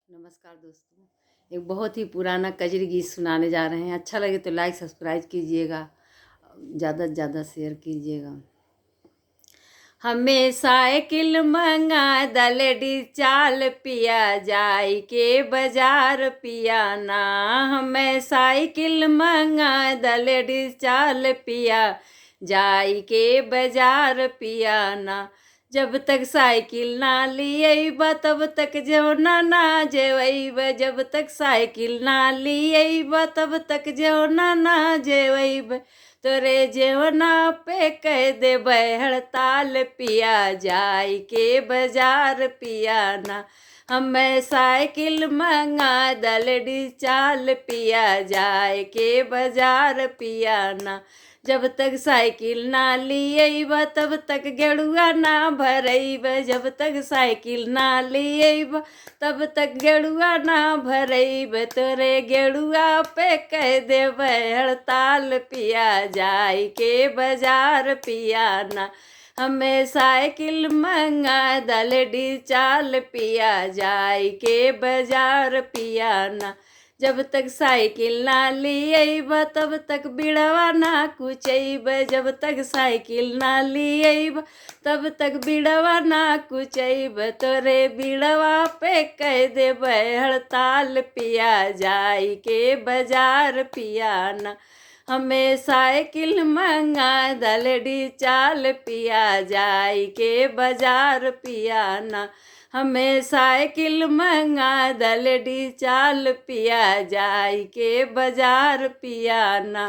नमस्कार दोस्तों, एक बहुत ही पुराना कजरी गीत सुनाने जा रहे हैं। अच्छा लगे तो लाइक सब्सक्राइब कीजिएगा, ज़्यादा से ज़्यादा शेयर कीजिएगा। हमें साइकिल मंगा दलडी चाल पिया जाई के बाजार पिया ना। हमें साइकिल मंगा दलडी चाल पिया जाई के बाजार पिया ना। जब तक साइकिल ना लियबा तब तक जेवना ना जेवैब। जब तक साइकिल ना लियबा तब तक जेवना ना जेवैब। तोरे जेवना पे कह देबै हड़ताल पिया जाई के बाजार पिया ना। हमें साइकिल मंगा दलडी चाल पिया जाए के बाजार पिया ना। जब तक साइकिल ना लियब तब तक गेड़ुआ ना भरैब। जब तक साइकिल ना लियब तब तक गेड़ुआ ना भरैब। तोरे गेड़ुआ पे कह देबै हड़ताल पिया जाई के बाजार पिया ना। हमें साइकिल मंगा दलडी चाल पिया जाई के बाजार पिया ना। जब तक साइकिल ना लियब तब तक बिड़वा ना कुचैब। जब तक साइकिल ना लियब तब तक बिड़वा ना कुचैब। तोरे बिड़वा पे कह देबै हड़ताल पिया जाई के बाजार पिया ना। हमें साइकिल मंगा दलडी चाल पिया जाई के बाजार पिया ना। हमें साइकिल मंगा दलडी चाल पिया जाई के बाजार पिया ना।